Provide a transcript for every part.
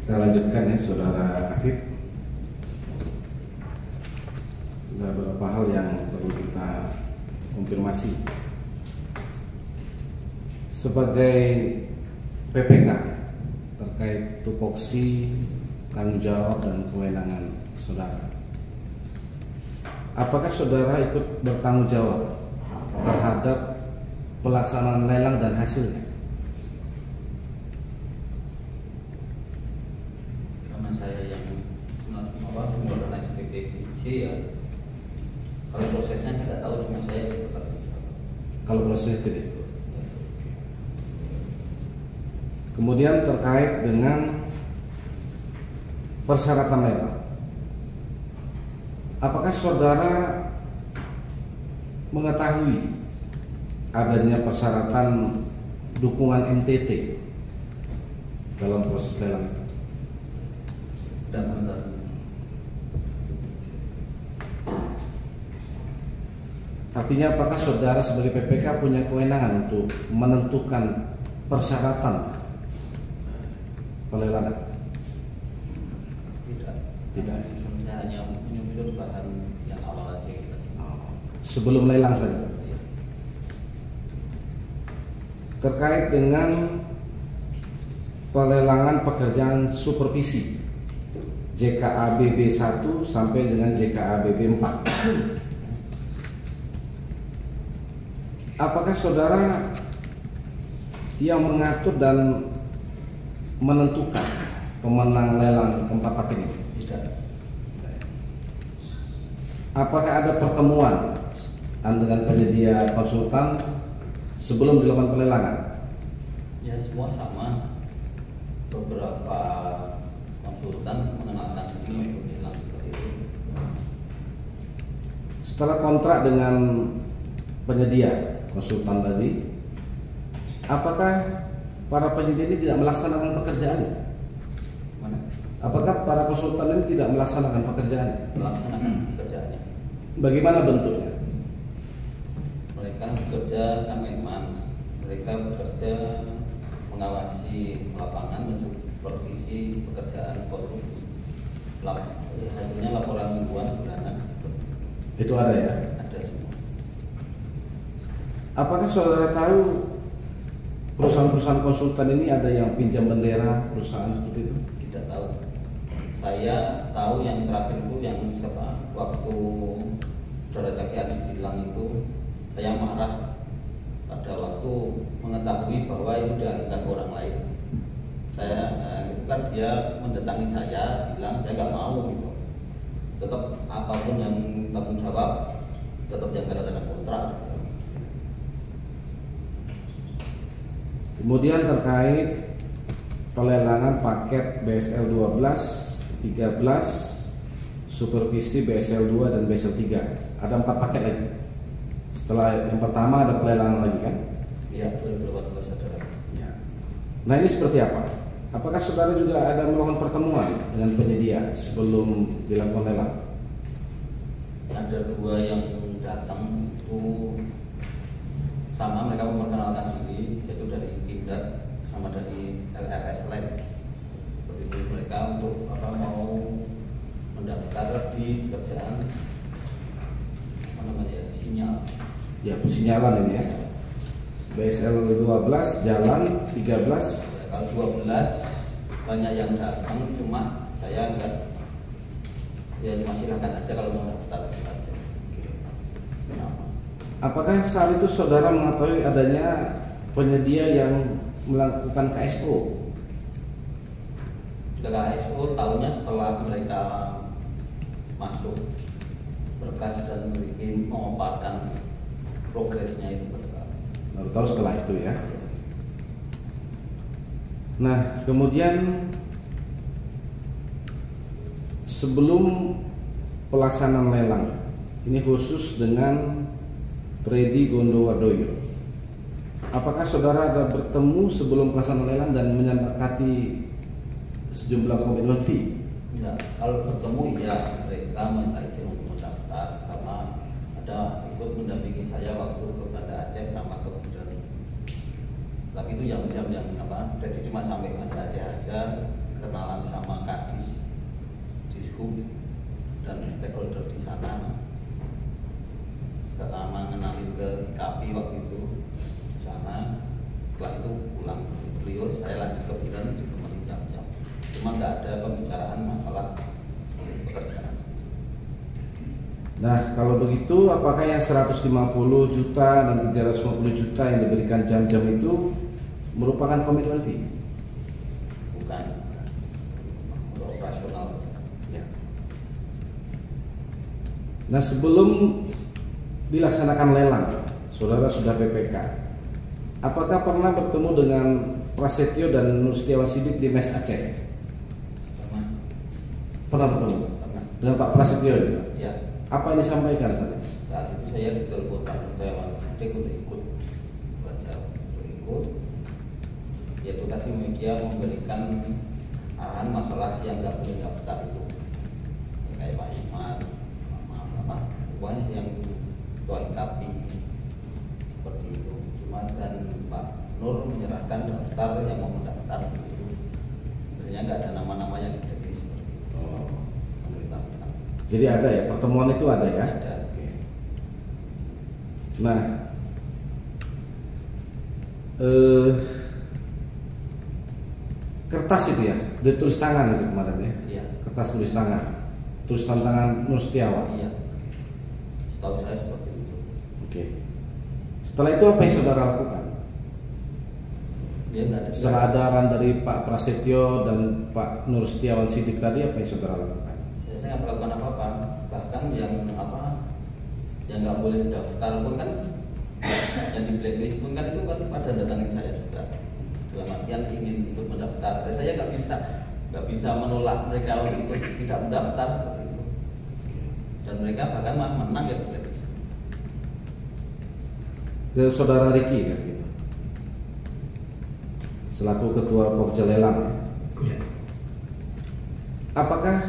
Kita lanjutkan ya, Saudara Afif. Ada beberapa hal yang perlu kita konfirmasi. Sebagai PPK terkait tupoksi, tanggung jawab dan kewenangan saudara, apakah saudara ikut bertanggung jawab terhadap pelaksanaan lelang dan hasilnya? Karena saya yang mengelola PPC ya, kalau prosesnya tidak tahu, cuma saya ikut. Kalau proses tidak ikut. Kemudian terkait dengan persyaratan lelang, apakah saudara mengetahui adanya persyaratan dukungan NTT dalam proses lelang itu? Tidak mengetahui. Artinya apakah saudara sebagai PPK punya kewenangan untuk menentukan persyaratan pelelangan? Tidak. Saya hanya menyusun bahan yang awal aja. Sebelum lelang saja. Terkait dengan pelelangan pekerjaan supervisi JKABB 1 sampai dengan JKABB 4, apakah saudara yang mengatur dan menentukan pemenang lelang keempat paket ini? Tidak. Apakah ada pertemuan dengan penyedia konsultan sebelum dilakukan pelelangan? Ya, semua sama. Beberapa konsultan mengenalkan ini untuk lelang seperti itu. Setelah kontrak dengan penyedia konsultan tadi, apakah para penyedia ini tidak melaksanakan pekerjaannya? Mana? Apakah para konsultan ini tidak melaksanakan pekerjaannya? Melaksanakan pekerjaannya. Bagaimana bentuknya? Mereka bekerja komitmen, mereka bekerja mengawasi lapangan, mensupervisi pekerjaan konstruksi. Hasilnya laporan mingguan bulanan. Itu ada ya? Ada semua. Apakah saudara tahu perusahaan-perusahaan konsultan ini ada yang pinjam bendera perusahaan seperti itu? Tidak tahu. Saya tahu yang terakhir itu yang siapa? Waktu Saudara Cakian bilang itu, saya marah pada waktu mengetahui bahwa itu dialihkan ke orang lain. Saya itu kan dia mendatangi saya, bilang saya nggak mau gitu. Tetap apapun yang tanggung jawab, tetap yang tanda kontrak. Kemudian terkait pelelangan paket BSL 12, 13, supervisi BSL 2 dan BSL 3. Ada 4 paket lagi. Setelah yang pertama ada pelelangan lagi kan? Iya, 2018 ada lagi. Ya. Nah ini seperti apa? Apakah saudara juga ada melakukan pertemuan dengan penyedia sebelum dilakukan lelang? Ada 2 yang datang itu sama, mereka memperkenalkan diri, yaitu dari Pindad sama dari LRS Lab. Seperti itu, mereka untuk mau mendaftar di pekerjaan sinyal. Ya, persinyalan ini ya. BSL 12 jalan 13. Ya, kalau 12 banyak yang datang, cuma saya enggak. Ya cuma silakan aja kalau mau daftar aja. Apakah saat itu saudara mengetahui adanya penyedia yang melakukan KSO? KSO tahunya setelah mereka masuk berkas dan bikin pemaparan progresnya itu berkas. Baru tahu setelah itu ya. Nah, kemudian sebelum pelaksanaan lelang, ini khusus dengan Freddy Gondowardoyo, apakah saudara ada bertemu sebelum pelaksanaan lelang dan menyepakati sejumlah komitmen fee? Ya, kalau bertemu ya mereka minta izin untuk mendaftar, sama ada ikut mendampingi saya waktu ke Banda Aceh sama ke Budan. Tapi itu jam-jam yang apa, jadi cuma sampai Banda Aceh aja, kenalan sama Kadis, Dishub dan stakeholder di sana. Setelah mengenalin ke KP waktu itu di sana, setelah itu pulang beliau, saya lanjut ke Biren di jam-jam. Cuma nggak ada pembicaraan masalah pekerjaan. Nah, kalau begitu apakah yang 150 juta dan 350 juta yang diberikan jam-jam itu merupakan komitmen fee? Bukan, operasional. Ya. Nah, sebelum dilaksanakan lelang, saudara sudah PPK. Apakah pernah bertemu dengan Prasetyo dan Nur Setiawan Sidik di Mes Aceh? Pernah bertemu? Pernah. Dengan Pak Prasetyo juga? Ya. Apa yang disampaikan saat itu? Saat itu saya ditelepon Pak Setiawan Sidik untuk ikut baca, untuk ikut. Yaitu tadi media memberikan arahan masalah yang nggak boleh daftar itu, kayak Pak Iman, pokoknya yang ketua IKP seperti itu. Cuma dan Pak Nur menyerahkan daftar yang mau mendaftar itu. Sebenarnya nggak ada nama-namanya di checklist. Jadi ada ya, pertemuan itu ada ya? Ada. Oke. Nah, kertas itu ya, ditulis tangan itu kemarin ya? Iya. Kertas tulis tangan Nur Setiawan. Iya. Setahu saya seperti itu. Oke. Setelah itu apa yang saudara lakukan? Dia nggak ada. Setelah ada arahan dari Pak Prasetyo dan Pak Nur Setiawan Sidik tadi, apa yang saudara lakukan? Saya nggak melakukan apa-apa. Bahkan yang nggak boleh daftar pun kan, yang di blacklist pun kan itu kan pada datangin saya juga. Dalam artian ingin ikut mendaftar. Saya nggak bisa menolak mereka untuk ikut tidak mendaftar seperti itu. Dan mereka bahkan malah menang ya blacklist. Ke saudara Riki kan gitu, selaku ketua Pokja Lelang. Ya. Apakah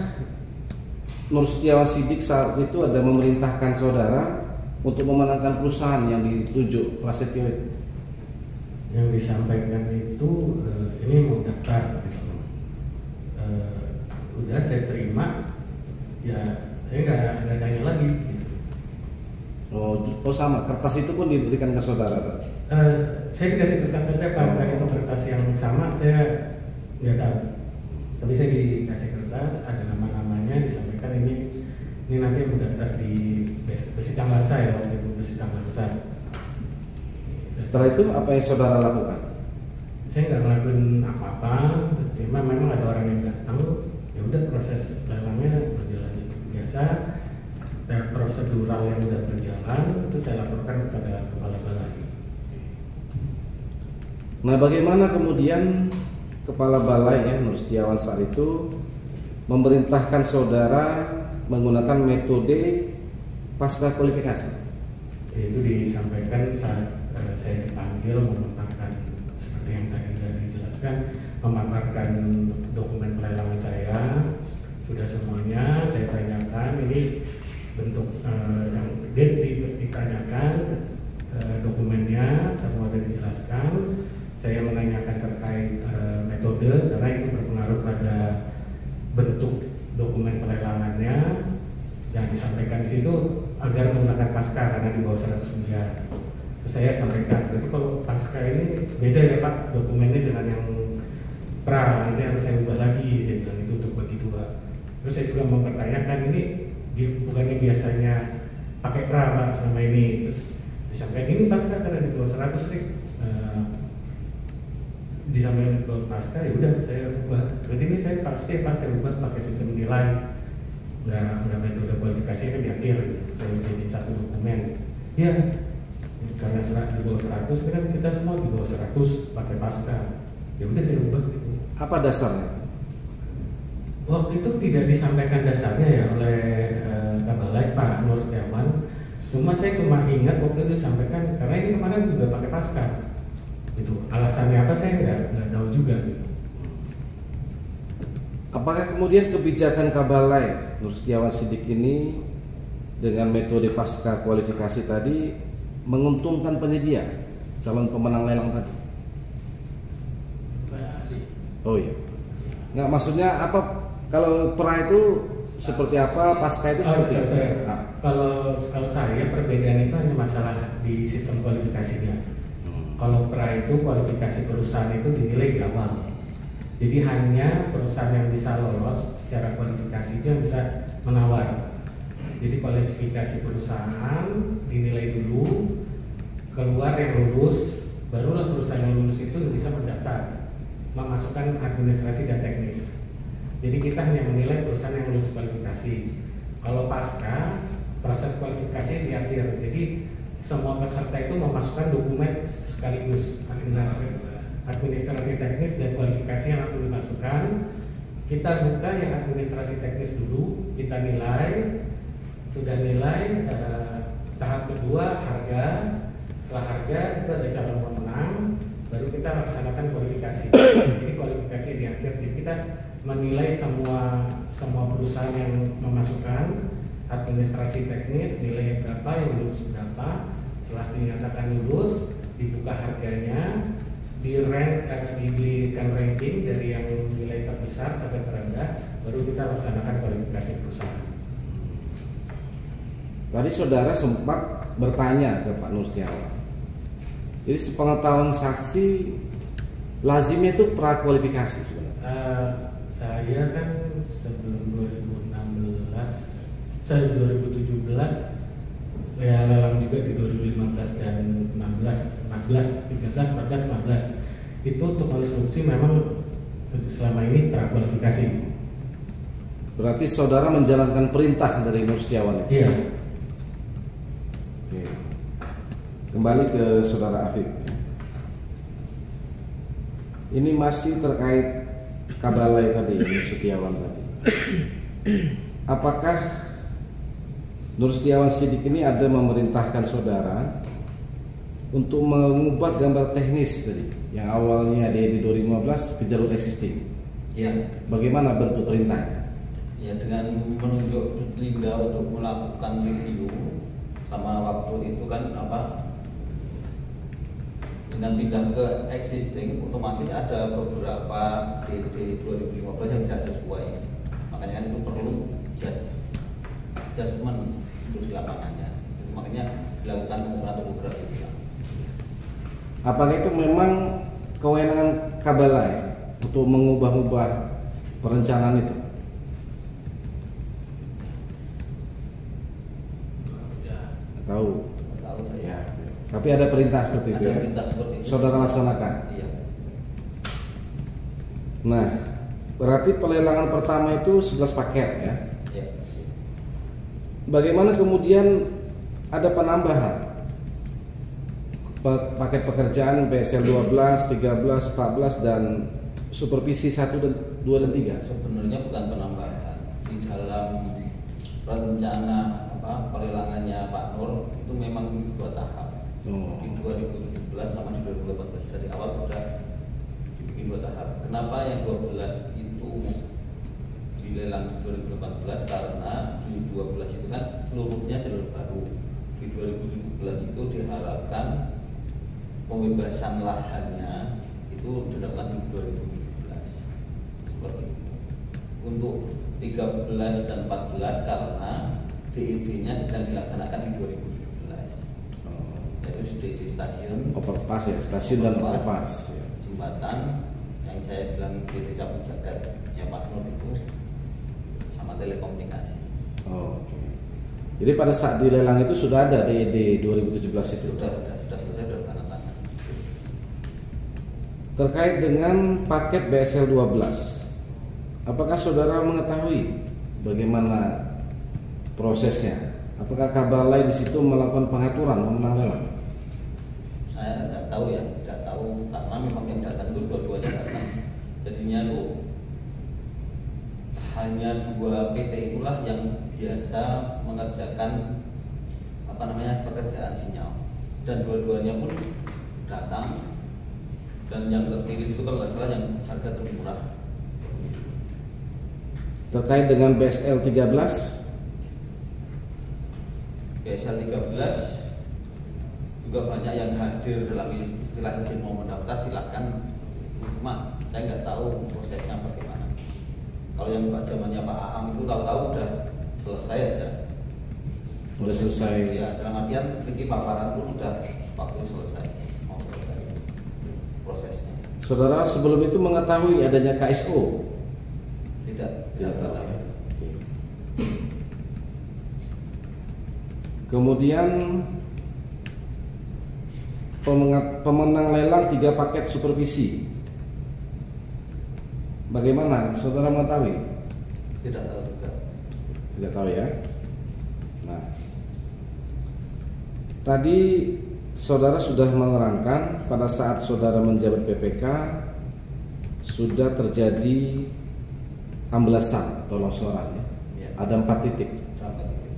Nur Setiawan Sidik saat itu ada memerintahkan saudara untuk memenangkan perusahaan yang ditunjuk Prasetyo itu? Yang disampaikan itu ini mau daftar gitu. Udah saya terima, ya saya nggak tanya lagi gitu. Oh sama, kertas itu pun diberikan ke saudara Pak? Saya dikasih kertas saja Pak, itu kertas yang sama saya nggak tahu. Tapi saya dikasih kertas, ada nama-namanya, disampaikan ini nanti mendaftar di Besi Tanglansa ya, waktu itu Besi Tanglansa. Setelah itu apa yang saudara lakukan? Saya nggak ngelakuin apa-apa, memang ada orang yang datang, ya udah proses lelangnya berjalan seperti biasa. Prosedural yang sudah berjalan itu saya laporkan kepada kepala balai. Nah, bagaimana kemudian kepala balai ya Nur Setiawan saat itu memerintahkan saudara menggunakan metode pasca kualifikasi? Itu disampaikan saat saya dipanggil memaparkan seperti yang tadi sudah dijelaskan, memaparkan dokumen pelelangan saya, sudah semuanya saya tanyakan. Ini bentuk yang ditanyakan, dokumennya semua sudah dijelaskan. Saya menanyakan terkait metode karena itu berpengaruh pada bentuk dokumen pelelangannya. Yang disampaikan di situ agar menggunakan pasca karena di bawah 100 miliar. Terus saya sampaikan, berarti kalau pasca ini beda ya Pak dokumennya dengan yang pra, ini harus saya ubah lagi. Saya bilang itu untuk bagi dua. Terus saya juga mempertanyakan ini bukannya biasanya pakai pra Pak selama ini. Terus disampaikan ini pasca karena di bawah 100 nih. Disampaikan di bawah pasca, ya udah saya ubah. Berarti ini saya pasti Pak saya ubah pakai sistem nilai. Nggak metode kualifikasi kan di akhir. Saya jadiin satu dokumen. Ya, karena di bawah 100 kan kita semua di bawah 100 pakai pasca. Ya udah saya ubah gitu. Apa dasarnya? Waktu itu tidak disampaikan dasarnya ya oleh Kabalai Pak Nur Setiawan. Cuma saya cuma ingat waktu itu disampaikan karena ini kemarin juga pakai pasca. Itu alasannya apa saya nggak tahu juga. Apakah kemudian kebijakan Kabalai Nur Setiawan Sidik ini dengan metode pasca kualifikasi tadi menguntungkan penyedia calon pemenang lelang tadi? Oh iya. Nggak, maksudnya apa? Kalau pra itu seperti apa, pasca itu seperti apa? Nah. Kalau saya perbedaan itu hanya masalah di sistem kualifikasinya. Kalau pra itu kualifikasi perusahaan itu dinilai di awal. Jadi hanya perusahaan yang bisa lolos secara kualifikasi itu yang bisa menawar. Jadi kualifikasi perusahaan dinilai dulu, keluar yang lulus, barulah perusahaan yang lulus itu bisa mendaftar, memasukkan administrasi dan teknis. Jadi kita hanya menilai perusahaan yang lulus kualifikasi. Kalau pasca, proses kualifikasi di akhir. Jadi semua peserta itu memasukkan dokumen sekaligus, administrasi teknis dan kualifikasi yang langsung dimasukkan. Kita buka yang administrasi teknis dulu, kita nilai. Sudah nilai, tahap kedua harga. Setelah harga itu ada calon pemenang, baru kita laksanakan kualifikasi. Jadi kualifikasi di akhir. Jadi kita menilai semua perusahaan yang memasukkan administrasi teknis, nilai berapa, yang lulus berapa. Setelah dinyatakan lulus, dibuka harganya, diberikan ranking dari yang nilai terbesar sampai terendah, baru kita laksanakan kualifikasi perusahaan. Tadi saudara sempat bertanya ke Pak Nur Setiawan. Jadi sepengetahuan saksi, lazimnya itu prakualifikasi sebenarnya. Saya kan sebelum 2017 ya lelang juga di 2015 dan 13, 14, 15. Itu untuk konstruksi memang selama ini prakualifikasi. Berarti saudara menjalankan perintah dari Nur Setiawan itu? Iya. Oke. Kembali ke saudara Afif. Ini masih terkait Kabalai tadi, Nur Setiawan tadi. Apakah Nur Setiawan Siddiq ini ada memerintahkan saudara untuk mengubah gambar teknis tadi yang awalnya di 2015 ke jalur existing? Iya. Bagaimana bentuk perintahnya? Ya, dengan menunjuk Linda untuk melakukan review, sama waktu itu kan dengan pindah ke existing, otomatis ada beberapa DD 2015 yang tidak sesuai. Makanya kan itu perlu adjustment untuk di lapangannya. Makanya dilakukan pengukuran topografi. Apakah itu memang kewenangan Kabalai untuk mengubah-ubah perencanaan itu? Tahu saya. Ya. Tapi ada perintah seperti itu, ya? Perintah seperti itu. Saudara laksanakan. Iya. Nah, berarti pelelangan pertama itu 11 paket ya. Iya. Bagaimana kemudian ada penambahan paket pekerjaan BSL 12, 13, 14 dan supervisi 1 dan 2 dan 3? Sebenarnya bukan penambahan. Di dalam rencana pelelangannya Pak Nur itu memang 2 tahap. Di 2017 sama di 2018 dari awal sudah dibikin 2 tahap. Kenapa yang 12 itu dilelang di 2018? Karena di 12 itu kan seluruhnya jalur baru. Di 2017 itu diharapkan pembebasan lahannya itu dilakukan di 2017. Seperti itu. Untuk 13 dan 14 karena DED-nya sedang dilaksanakan di 2017. Yaitu DED stasiun, overpass ya, stasiun dan overpass ya. Jembatan yang saya bilang DED Campur Jagat yang Pak Nur itu sama telekomunikasi. Oke. Jadi pada saat dilelang itu sudah ada DED 2017 itu? Sudah selesai, sudah tanda tangan. Terkait dengan paket BSL 12, apakah saudara mengetahui bagaimana prosesnya? Apakah Kabalai di situ melakukan pengaturan memenang lelang? Saya tidak tahu ya, tidak tahu karena memang yang datang itu dua-duanya datang. Jadinya tuh hanya 2 PT itulah yang biasa mengerjakan pekerjaan sinyal, dan dua-duanya pun datang. Dan yang terpilih itu kalau nggak salah yang harga termurah. Terkait dengan BSL 13, BSL 13 juga banyak yang hadir dalam istilah izin mau mendaftar, silahkan. Cuma saya nggak tahu prosesnya bagaimana. Kalau yang zamannya Pak Aam itu tahu-tahu udah selesai aja. Udah selesai. Ya, dalam artian bikin paparan pun udah waktu selesai, mau selesai prosesnya. Saudara sebelum itu mengetahui adanya KSO? Tidak tahu. Ya. Kemudian pemenang lelang 3 paket supervisi. Bagaimana saudara mengetahui? Tidak tahu juga. Tidak tahu ya. Nah, tadi saudara sudah menerangkan pada saat saudara menjabat PPK sudah terjadi amblesan atau longsoran ya. Ya. Ada 4 titik. Sampai titik.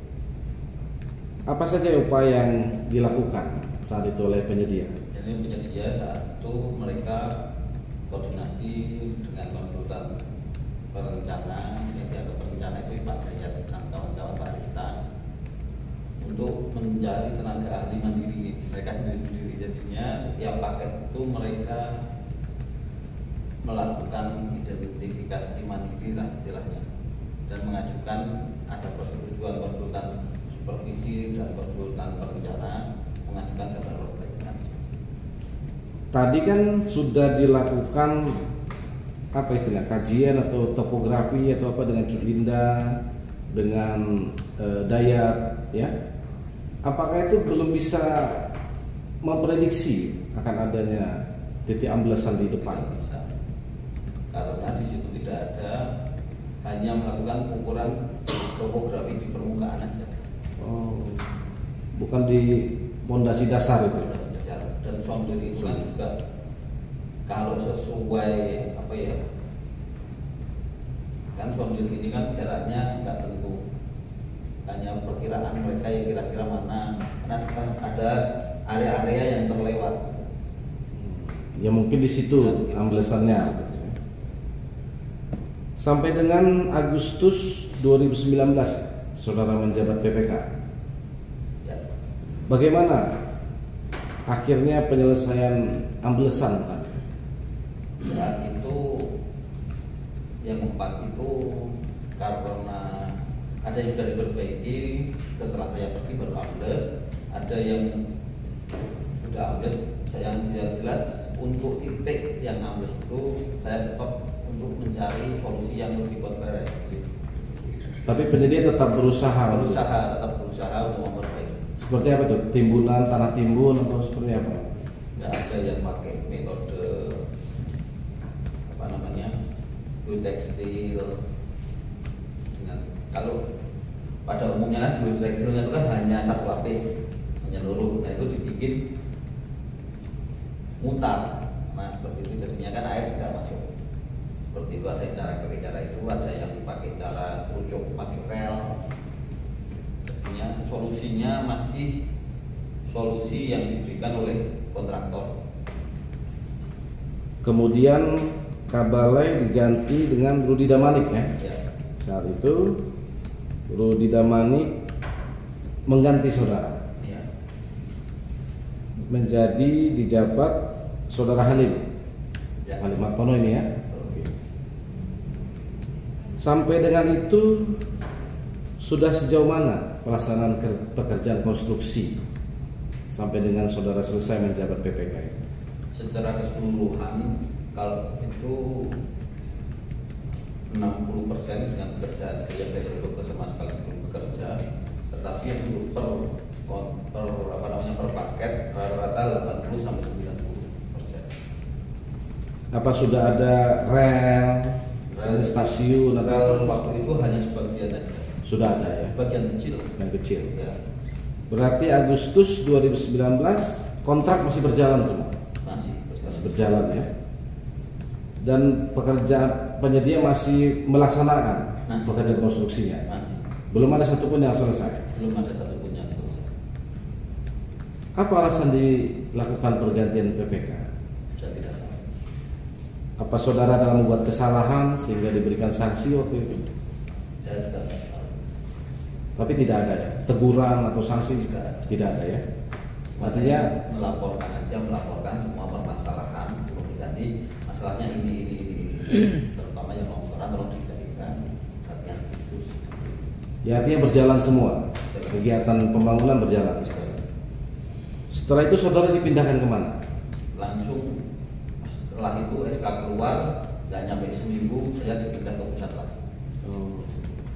Apa saja upaya yang dilakukan saat itu oleh penyedia? Jadi penyedia saat itu mereka koordinasi dengan konsultan perencana, jadi atau perencana itu Pak Dayat dan kawan-kawan Pak Arista untuk mencari tenaga ahli mandiri mereka sendiri-sendiri. Jadinya setiap paket itu mereka melakukan identifikasi mandiri lah istilahnya dan mengajukan ada persetujuan konsultan supervisi dan konsultan perencana mengajukan gambar perbaikan. Tadi kan sudah dilakukan apa istilah kajian atau topografi atau apa dengan Curlinda, dengan Dayat ya. Apakah itu belum bisa memprediksi akan adanya titik amblesan di depan? Tidak bisa, karena di situ tidak ada, hanya melakukan ukuran topografi di permukaan aja. Oh, bukan di pondasi dasar itu. Dan sondir itu kan juga kalau sesuai apa ya, kan sondir ini kan jaraknya nggak tentu, hanya perkiraan mereka yang kira-kira mana, karena kan ada area-area yang terlewat. Ya mungkin di situ amblesannya. Sampai dengan Agustus 2019 saudara menjabat PPK. Ya. Bagaimana akhirnya penyelesaian amblesan? Saat itu yang 4 itu karena ada yang sudah diperbaiki setelah saya pergi baru ambles, ada yang sudah ambles. Yang jelas untuk titik yang ambles itu saya stop untuk mencari solusi yang lebih beres. Tapi penyedia tetap berusaha untuk memperbaiki. seperti apa tuh? Timbunan, tanah timbun atau seperti apa? Nggak ada yang pakai metode apa namanya geotekstil dengan, kalau pada umumnya kan geotekstilnya itu kan hanya satu lapis menyeluruh, nah itu dibikin mutar, nah seperti itu jadinya kan air tidak masuk. Seperti itu ada cara itu, ada yang pakai cara kerucuk pakai rel. Jadinya solusinya masih solusi yang diberikan oleh kontraktor. Kemudian Kabalai diganti dengan Rudi Damanik ya. Ya. Saat itu Rudi Damanik mengganti saudara. Ya. Menjadi dijabat saudara Halim. Ya. Halim Martono ini ya. Sampai dengan itu sudah sejauh mana pelaksanaan pekerjaan konstruksi sampai dengan saudara selesai menjabat PPK? Secara keseluruhan kalau itu 60% dengan pekerjaan yang dari seluruh sama sekali belum bekerja, tetapi yang untuk per paket rata-rata 80 sampai 90%. Apa sudah ada rel, stasiun atau waktu itu hanya sebagian saja. Sudah ada ya. Bagian kecil. Yang kecil. Ya. Berarti Agustus 2019 kontrak masih berjalan semua. Masih berjalan ya. Dan pekerjaan penyedia masih melaksanakan pekerjaan konstruksinya. Masih. Belum ada satupun yang selesai. Belum ada satupun yang selesai. Apa alasan dilakukan pergantian PPK? Saya tidak tahu. Apa saudara telah membuat kesalahan sehingga diberikan sanksi waktu itu? Saya juga tidak tahu. Tapi tidak ada ya, teguran atau sanksi juga tidak ada ya. Artinya melaporkan semua permasalahan, kemudian masalahnya ini terutama yang longsoran tolong dikendalikan. Ya artinya berjalan semua, kegiatan pembangunan berjalan. Setelah itu saudara dipindahkan kemana? Langsung setelah itu SK keluar, nggak nyampe seminggu saya dipindah ke pusat lagi. Oh.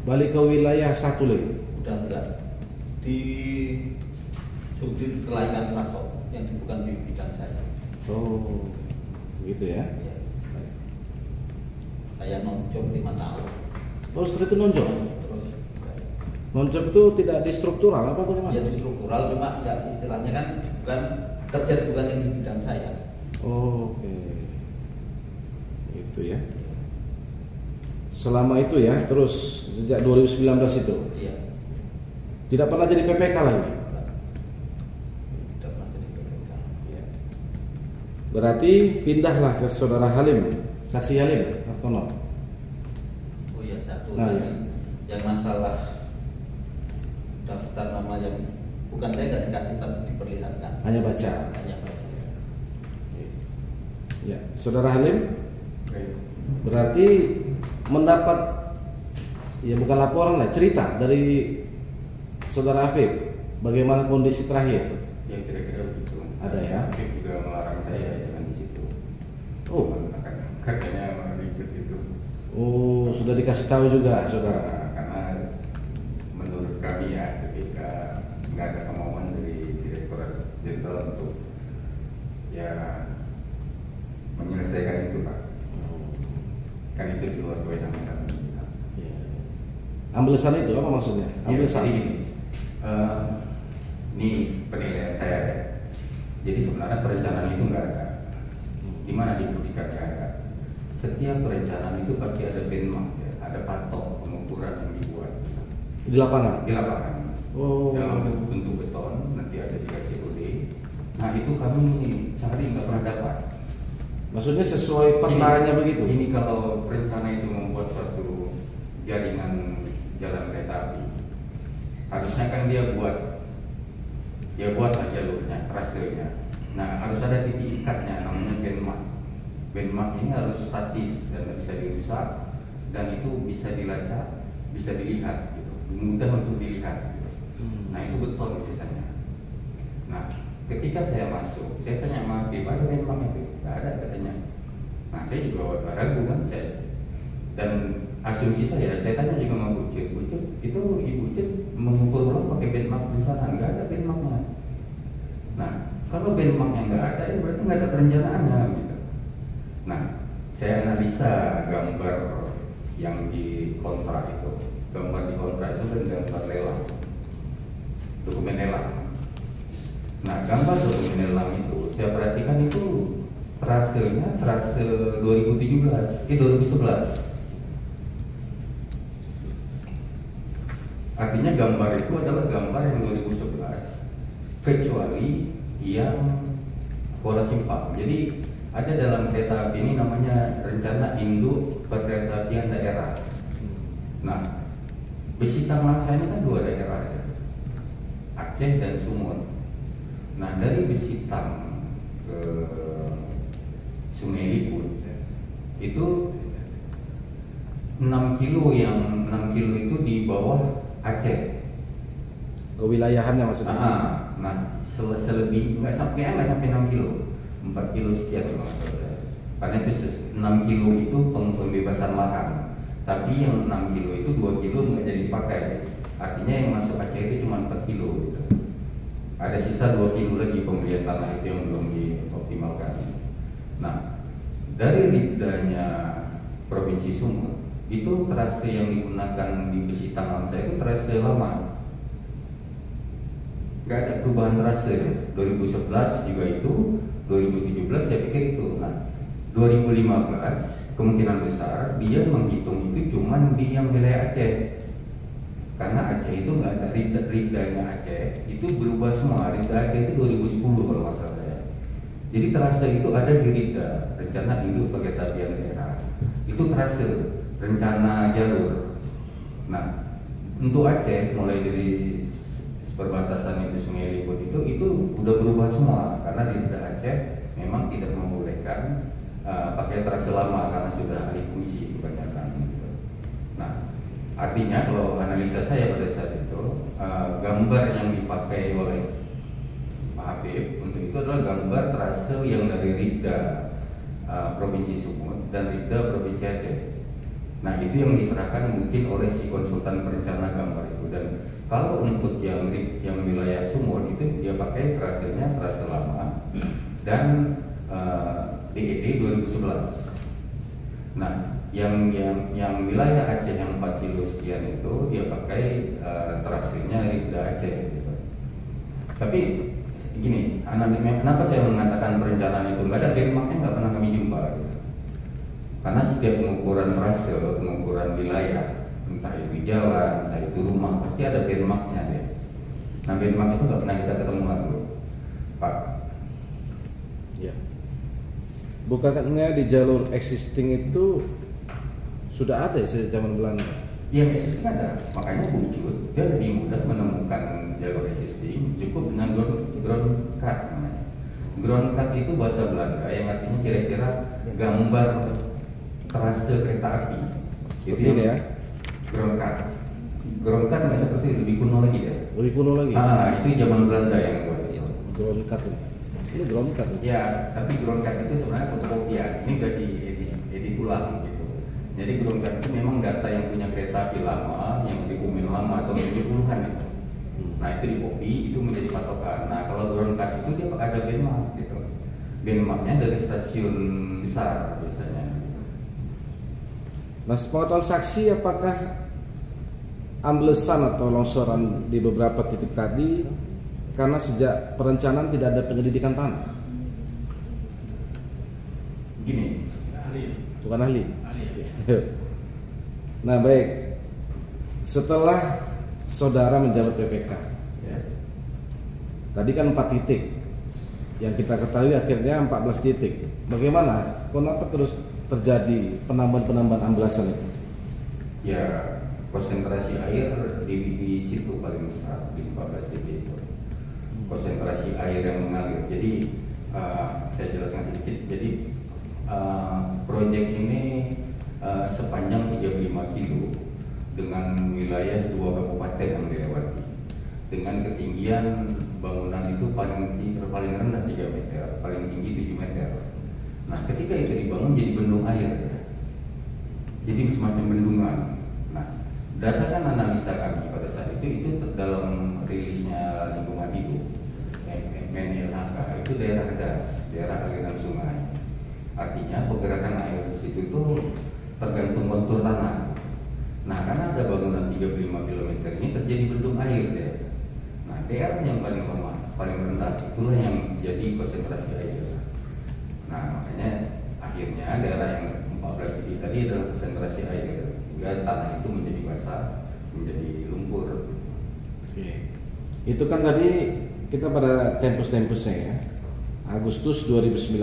Balik ke wilayah satu lagi? Udah enggak, di Subdit Kelaikan Rasok yang bukan di bidang saya. Oh, gitu ya? Ya. Saya nonjok 5 tahun. Oh, setelah itu nonjok? Terus Nonjok itu tidak di struktural apa bagaimana? ya di struktural, cuma enggak, istilahnya kan bukan kerja bukan yang di bidang saya. Oh, oke. Itu ya. Selama itu ya, terus sejak 2019 itu Iya. tidak pernah jadi PPK lagi. Enggak. Tidak pernah jadi PPK. Ya. Berarti pindahlah ke saudara Halim, saksi Halim Hartono. Oh iya, satu Nah, tadi ya. yang masalah daftar nama yang bukan saya nggak dikasih tapi diperlihatkan. Hanya baca. Hanya baca. Ya, saudara Halim, berarti mendapat ya bukan laporan lah, cerita dari saudara Afif bagaimana kondisi terakhir. Ya kira-kira begitu. Ada ya? Tapi juga melarang saya jangan di situ. Oh, Katanya ribet itu. oh sudah dikasih tahu juga saudara. Karena menurut kami ya ketika nggak ada kemauan dari Direktorat Jenderal untuk ya menyelesaikan itu Pak. Kan itu di luar kewenangan kami. Ya. Amblesan itu apa maksudnya? Amblesan. Ya, jadi gini, ini penilaian saya ya. Jadi sebenarnya perencanaan itu nggak ada. Di mana dibuktikan nggak ada. Setiap perencanaan itu pasti ada benchmark, ya. Ada patok pengukuran yang dibuat Di lapangan. di lapangan. Oh. Dalam bentuk beton nanti ada dikasih kode. Nah itu kami cari nggak pernah dapat. Maksudnya sesuai petanya begitu. Ini kalau perencana itu membuat suatu jaringan jalan kereta api, harusnya kan dia buatlah jalurnya, trasenya. Nah harus ada titik ikatnya, namanya benchmark. Benchmark ini harus statis dan tidak bisa dirusak, dan itu bisa dilacak, bisa dilihat, gitu. Mudah untuk dilihat. Gitu. Nah itu beton biasanya. Nah ketika saya masuk, saya tanya sama Bib, ada benchmark itu? Tidak ada katanya. Nah saya juga ragu kan, dan asumsi saya tanya juga sama Bu Cid, itu Ibu Cid mengukur ulang pakai benchmark di sana, nggak ada benchmarknya. Nah kalau benchmarknya nggak ada, ya berarti nggak ada perencanaannya gitu. Nah saya analisa gambar yang di kontrak itu, gambar di kontrak itu kan gambar lelang, dokumen lelang. Nah gambar dokumen lelang itu saya perhatikan itu trasenya trase 2011. Artinya gambar itu adalah gambar yang 2011 kecuali yang Kuala Simpang. Jadi ada dalam kereta api ini namanya rencana induk perkeretaapian daerah. Nah, Besitang Langsa ini kan 2 daerah ya, Aceh dan Sumut. Nah dari Besitang ke Sungai Liput itu 6 kilo itu di bawah Aceh. Kewilayahannya maksudnya. Nah selebih nggak sampai 6 kilo, 4 kilo sekian kalau nggak salah. Karena itu 6 kilo itu pembebasan lahan, tapi yang 6 kilo itu 2 kilo nggak jadi dipakai. Artinya yang masuk Aceh itu cuma 4 kilo gitu. Ada sisa 2 kilo lagi pembelian tanah itu yang belum dioptimalkan. Nah dari Ribdanya Provinsi Sumut itu trase yang digunakan di Besitang Langsa itu trase lama, nggak ada perubahan trase ya. 2011 juga itu, 2017 saya pikir itu. Nah 2015 kemungkinan besar dia menghitung itu cuman di yang wilayah Aceh, karena Aceh itu nggak ada Ribdanya Aceh itu berubah semua. Ribda Aceh itu 2010 kalau nggak salah ya. Jadi trase itu ada di Ribda, rencana induk perkeretaapian daerah. Itu trase rencana jalur. Nah untuk Aceh mulai dari perbatasan itu Sungai Liput itu udah berubah semua, karena Ribda Aceh memang tidak membolehkan pakai trase lama karena sudah alih fungsi kebanyakan gitu. Nah Artinya kalau analisa saya pada saat itu, gambar yang dipakai oleh Pak Habib untuk itu adalah gambar trase yang dari Rida Provinsi Sumut dan Rida Provinsi Aceh. Nah itu yang diserahkan mungkin oleh si konsultan perencana gambar itu. Dan kalau untuk yang wilayah Sumut itu dia pakai trasenya trase lama dan DED 2011. Nah yang wilayah Aceh yang 4 kilo sekian itu dia pakai trasenya Rida Aceh gitu. Tapi gini, kenapa saya mengatakan perencanaan itu nggak ada benchmarknya, nggak pernah kami jumpa gitu. Karena setiap pengukuran trase, pengukuran wilayah, entah itu jalan, entah itu rumah, pasti ada benchmarknya deh. Nah benchmark itu nggak pernah kita ketemuan bro, Pak. Ya. Bukannya di jalur existing itu sudah ada sejak zaman Belanda? Yang existing ada, makanya wujud dia lebih mudah menemukan jalur existing cukup dengan ground cut namanya. Ground cut itu bahasa Belanda yang artinya kira-kira gambar trase kereta api. Seperti ini ya? Ground cut. Ground cut nggak seperti itu, lebih kuno lagi ya. Lebih kuno lagi? Itu zaman Belanda yang buat itu. Ground cut ini ground cut? Ya, tapi ground cut itu sebenarnya fotokopian. Ini udah diedit ulang gitu. Jadi ground cut itu memang data yang punya kereta api lama, yang dikumin lama atau 70-an itu. Nah itu di copy, itu menjadi patokan. Nah kalau ground cut itu dia ada benchmark gitu. Benchmarknya dari stasiun besar biasanya. Nah sepengetahuan saksi, apakah amblesan atau longsoran di beberapa titik tadi karena sejak perencanaan tidak ada penyelidikan tanah? Gini, Bukan ahli. Nah baik, setelah saudara menjabat PPK ya, tadi kan 4 titik yang kita ketahui, akhirnya 14 titik. Bagaimana? Kenapa terus terjadi penambahan amblesan itu? ya konsentrasi air di situ paling besar di 14 titik itu. Konsentrasi air yang mengalir. Jadi saya jelaskan sedikit. Jadi proyek ini sepanjang 35 kilo dengan wilayah 2 kabupaten yang dilewati, dengan ketinggian bangunan itu paling rendah 3 meter, paling tinggi 7 meter. Nah ketika itu dibangun jadi bendung air ya. Jadi semacam bendungan. Nah berdasarkan analisa kami pada saat itu dalam rilisnya lingkungan hidup MNLHK itu daerah das, daerah aliran sungai. Artinya pergerakan air di situ itu tergantung kontur tanah. Nah karena ada bangunan 35 km ini terjadi bendung air ya. Nah daerah yang paling lemah, paling rendah itulah yang jadi konsentrasi air. Nah makanya akhirnya daerah yang 14 titik tadi adalah konsentrasi air hingga tanah itu menjadi basah, menjadi lumpur. Oke. Itu kan tadi kita pada tempus-tempusnya ya. Agustus 2019.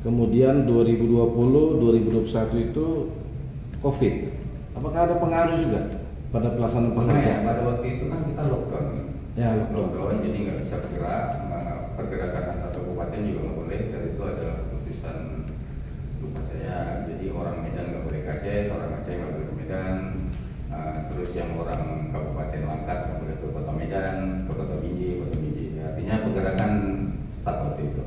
Kemudian 2020, 2021 itu COVID. Apakah ada pengaruh juga pada pelaksanaan pekerjaan? Pada waktu itu kan kita lockdown. Ya, lockdown. Jadi nggak bisa bergerak, pergerakan antar kabupaten juga nggak boleh. Dari itu ada keputusan lupa saya. Jadi orang Medan nggak boleh ke Aceh, orang Aceh nggak boleh ke Medan. Terus yang orang Kabupaten Langkat nggak boleh ke Kota Medan, ke Kota Binjai, Artinya pergerakan start waktu itu.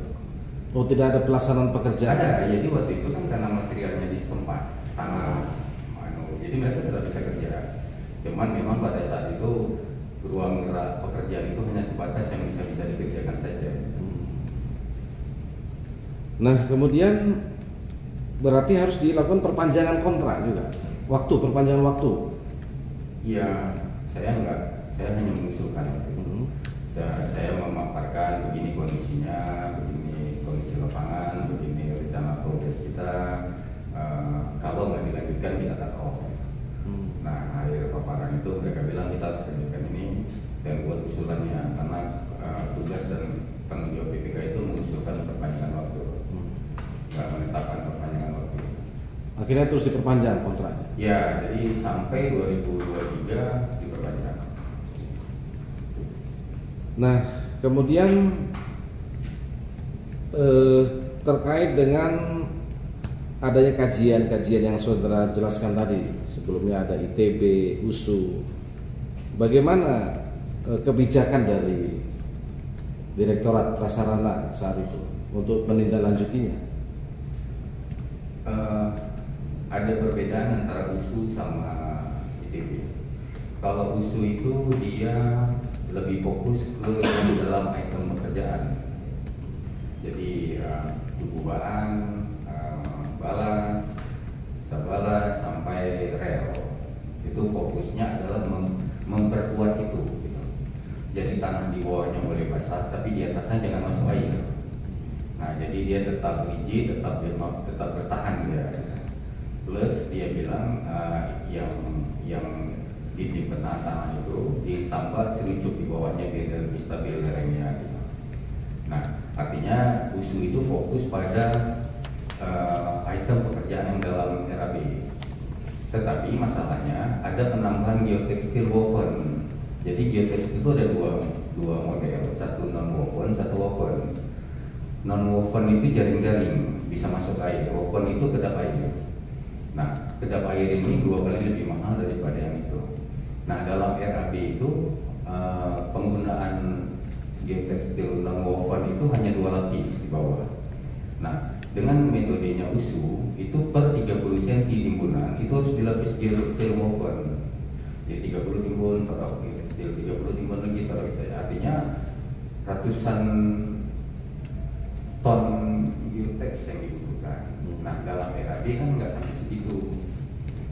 Oh, tidak ada pelaksanaan pekerjaan? Ada, jadi waktu itu kan karena materialnya di setempat tanah, jadi mereka tetap bisa kerja. Cuman memang pada saat itu ruang gerak pekerjaan itu hanya sebatas yang bisa dikerjakan saja. Nah, kemudian berarti harus dilakukan perpanjangan kontrak juga, perpanjangan waktu. Iya, saya enggak, saya hanya mengusulkan. Saya memaparkan begini kondisinya, begini kondisi lapangan, begini rencana progres kita. Kalau nggak dilanjutkan kita cut off. Nah, akhir paparan itu mereka bilang kita harus lanjutkan ini dan buat usulannya karena tugas dan tanggung jawab PPK itu mengusulkan perpanjangan waktu, nggak menetapkan perpanjangan waktu. Akhirnya terus diperpanjang kontraknya? Ya, jadi sampai 2023 diperpanjang. Nah, kemudian terkait dengan adanya kajian-kajian yang saudara jelaskan tadi, sebelumnya ada ITB, USU, bagaimana kebijakan dari Direktorat Prasarana saat itu untuk menindaklanjutinya? Ada perbedaan antara USU sama ITB. Kalau USU itu dia lebih fokus ke dalam item pekerjaan. Jadi buku bahan, balas, sabalas sampai rel. Itu fokusnya adalah memperkuat itu. Gitu. Jadi tanah di bawahnya boleh basah, tapi di atasnya jangan masuk air. Nah, jadi dia tetap rigid, tetap bertahan dia. Plus dia bilang yang dinding penahan tanah itu ditambah cerucuk di bawahnya biar lebih stabil lerengnya. Gitu. Nah, artinya USU itu fokus pada item pekerjaan yang dalam RAB. Tetapi masalahnya ada penambahan geotekstil woven. Jadi geotekstil itu ada dua model, satu non woven, satu woven. Non woven itu jaring-jaring, bisa masuk air. Woven itu kedap air. Nah, kedap air ini 2 kali lebih mahal daripada yang itu. Nah, dalam RAB itu penggunaan geotekstil non woven itu hanya 2 lapis di bawah. Nah, dengan metodenya USU itu per 30 cm timbunan itu harus dilapis geotekstil woven. Jadi 30 timbun per geotekstil, 30 timbun lagi per artinya ratusan ton geoteks yang dibutuhkan. Nah, dalam RAB kan nggak sampai segitu.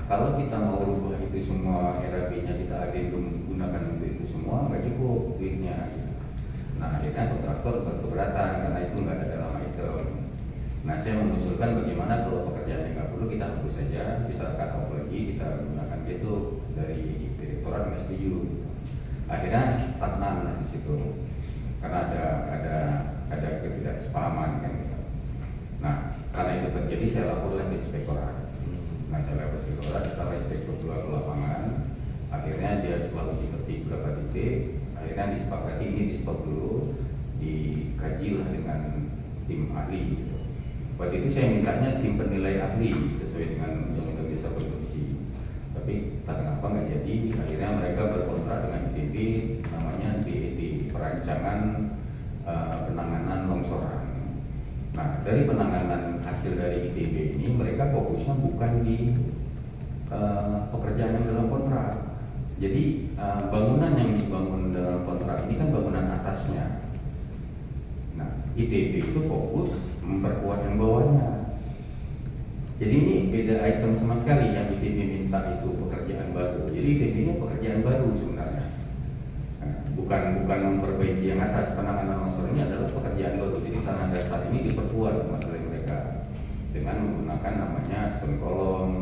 Kalau kita mau rubah itu semua RAB-nya kita adendum gunakan untuk itu semua nggak cukup duitnya. Nah, akhirnya kontraktor berkeberatan karena itu nggak ada dalam item. Nah, saya mengusulkan bagaimana kalau pekerjaan yang nggak perlu kita hapus saja, kita cut off lagi, kita gunakan itu dari direktorat nggak setuju. Akhirnya stagnan di situ karena ada ketidaksepahaman kan. Nah, karena itu terjadi saya laporkan ke inspektorat. Nah, saya lapor ke inspektorat, setelah inspektor keluar ke lapangan, akhirnya dia setelah uji petik berapa titik, akhirnya disepakati ini di stop dulu, dikajilah dengan tim ahli. Gitu. Waktu itu saya mintanya tim penilai ahli sesuai dengan undang-undang desa produksi. Tapi tak kenapa nggak jadi. Akhirnya mereka berkontrak dengan ITB, namanya BED, Perancangan Penanganan Longsoran. Nah, dari penanganan hasil dari ITB ini mereka fokusnya bukan di pekerjaan yang dalam kontrak. Jadi bangunan yang dibangun dalam kontrak ini kan bangunan atasnya. Nah, ITB itu fokus memperkuat yang bawahnya. Jadi ini beda item sama sekali. Yang ITB minta itu pekerjaan baru. Jadi ITB ini pekerjaan baru sebenarnya. Nah, bukan memperbaiki yang atas. Penanganan longsor ini adalah pekerjaan baru. Jadi tanah dasar ini diperkuat oleh mereka dengan menggunakan namanya stone column.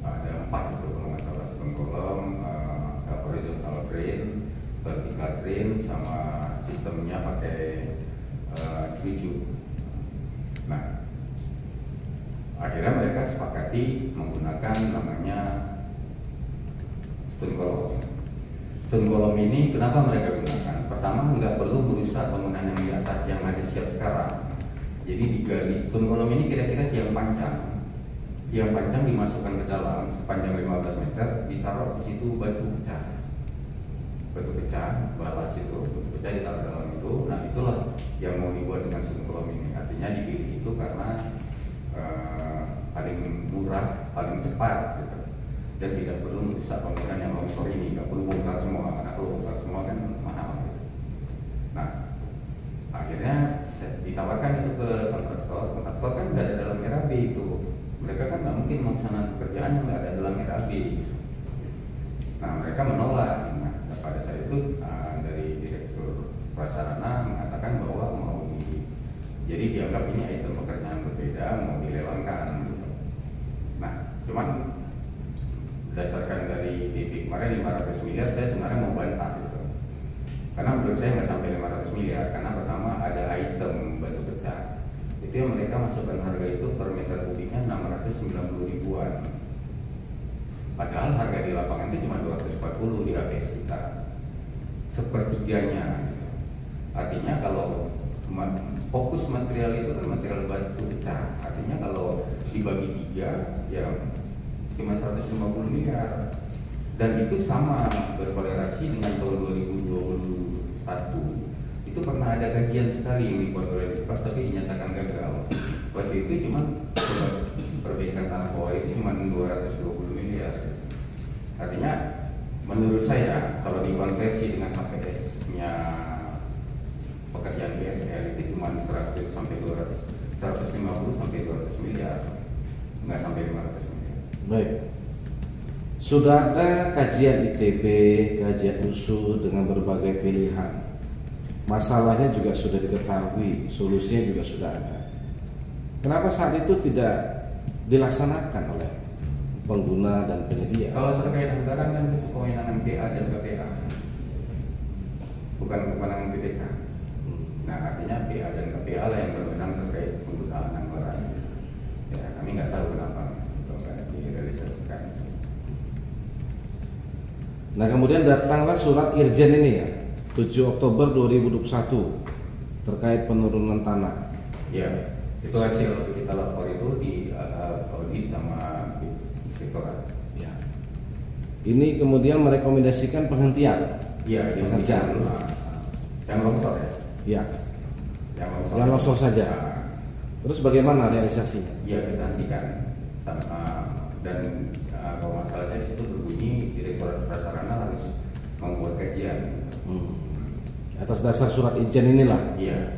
Ada 4 itu kalau nggak salah, stone column, horizontal drain, vertical drain, sama sistemnya pakai cerucuk. Nah, akhirnya mereka sepakati menggunakan namanya stone column. Stone column ini kenapa mereka gunakan? Pertama, nggak perlu merusak bangunan yang di atas yang ada siap sekarang. Jadi digali stone column ini kira-kira tiang pancang. Tiang pancang dimasukkan ke dalam sepanjang 15 meter, ditaruh di situ batu pecah. Batu pecah, balas itu, batu pecah ditaruh dalam itu. Nah, itulah yang mau dibuat dengan stone column ini. Artinya dipilih itu karena paling murah, paling cepat gitu. Dan tidak perlu merusak bangunan yang longsor ini, nggak perlu bongkar semua, karena kalau bongkar semua kan mahal gitu. Nah, akhirnya ditawarkan itu ke kontraktor kan nggak ada dalam RAB itu. Mereka kan nggak mungkin melaksanakan pekerjaan yang nggak ada dalam RAB. Nah, mereka menolak. Nah, pada saat itu dari Direktur Prasarana mengatakan bahwa jadi dianggap ini item pekerjaan berbeda, mau dilelangkan. Gitu. Nah, cuman berdasarkan dari ITB kemarin 500 miliar, saya sebenarnya mau bantah gitu. Karena menurut saya nggak sampai 500 miliar, karena pertama ada item batu pecah. Itu yang mereka masukkan harga itu per meter kubiknya 690 ribuan. Padahal harga di lapangan itu cuma 240 di APS kita. Sepertiganya. Artinya kalau fokus material itu kan material batu pecah. Artinya kalau dibagi 3 ya cuma 150 miliar, dan itu sama berkorelasi dengan tahun 2021. Itu pernah ada kajian sekali yang dibuat oleh Depas tapi dinyatakan gagal. Waktu itu cuma perbaikan tanah bawah itu cuma 220 miliar. Artinya menurut saya kalau dikonversi dengan HPS-nya pekerjaan BSL itu cuma 100 sampai 200, 150 sampai 200 miliar, nggak sampai 500 miliar. Baik. Sudah ada kajian ITB, kajian USU dengan berbagai pilihan. Masalahnya juga sudah diketahui, solusinya juga sudah ada. Kenapa saat itu tidak dilaksanakan oleh pengguna dan penyedia? Kalau terkait anggaran kan itu kewenangan PA dan KPA, bukan kewenangan BPK. Nah artinya PA dan KPA lah yang berwenang terkait penggunaan anggaran. Ya kami nggak tahu kenapa nggak direalisasikan. Nah kemudian datanglah surat Irjen ini ya, 7 Oktober 2021 terkait penurunan tanah. Ya, itu hasil kita lapor itu di audit sama inspektorat. Ya. Ini kemudian merekomendasikan penghentian. Iya, penghentian. Yang longsor ya. Ya. Yang longsor saja. Nah, terus bagaimana realisasinya? Iya kita hentikan. Dan kalau masalah saya itu berbunyi Direktorat Prasarana harus membuat kajian. Atas dasar surat izin inilah. Iya.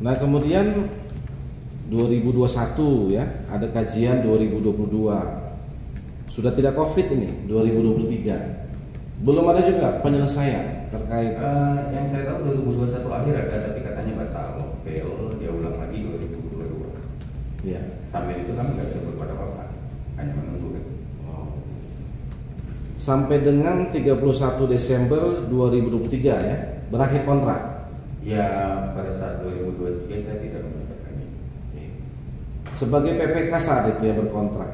Nah kemudian 2021 ya ada kajian 2022 sudah tidak COVID ini 2023 belum ada juga penyelesaian terkait. Yang saya tahu 2021 akhir ada tapi katanya batal fail, dia ulang lagi 2022. Ya. Sambil itu kami nggak bisa berbuat apa-apa, hanya menunggu. Sampai dengan 31 Desember 2023 ya berakhir kontrak. Ya pada saat 2023 saya tidak mendapatkannya. Sebagai PPK saat itu yang berkontrak,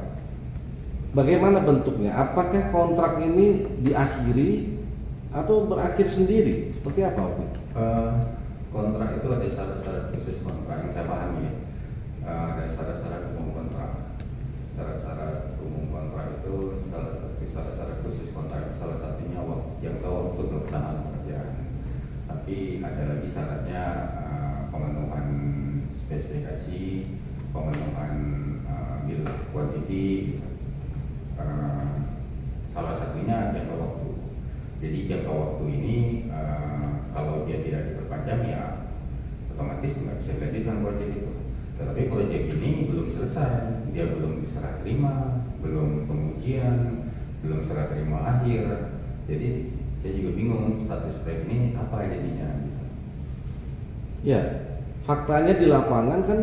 bagaimana bentuknya? Apakah kontrak ini diakhiri atau berakhir sendiri? Seperti apa waktu itu? Kontrak itu ada syarat-syarat khusus kontrak yang saya pahami ya. Ada syarat-syarat umum kontrak. Syarat-syarat umum kontrak itu salah satu syarat-syarat khusus kontrak, salah satunya jangka waktu pelaksanaan pekerjaan. Tapi ada lagi syaratnya pemenuhan spesifikasi, pemenuhan bill quantity, salah satunya jangka waktu. Jadi jangka waktu ini kalau dia tidak diperpanjang ya otomatis nggak bisa dilanjutkan proyek itu. Tetapi proyek ini belum selesai, dia belum diserah terima, belum pengujian, belum serah terima akhir. Jadi saya juga bingung status proyek ini apa jadinya. Ya, faktanya di lapangan kan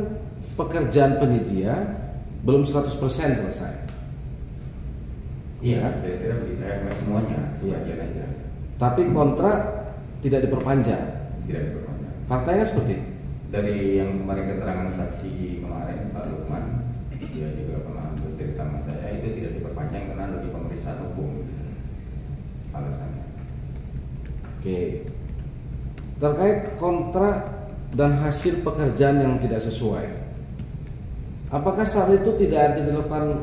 pekerjaan penyedia belum 100% selesai. Iya, kira-kira begitu. Nggak semuanya, sebagian aja. Tapi kontrak tidak diperpanjang. Tidak diperpanjang. Faktanya seperti itu. Dari yang kemarin keterangan saksi kemarin Pak Lukman, dia juga pernah bercerita sama saya itu tidak diperpanjang karena lebih pemeriksaan hukum alasannya. Oke. Terkait kontrak dan hasil pekerjaan yang tidak sesuai, apakah saat itu tidak ada dilakukan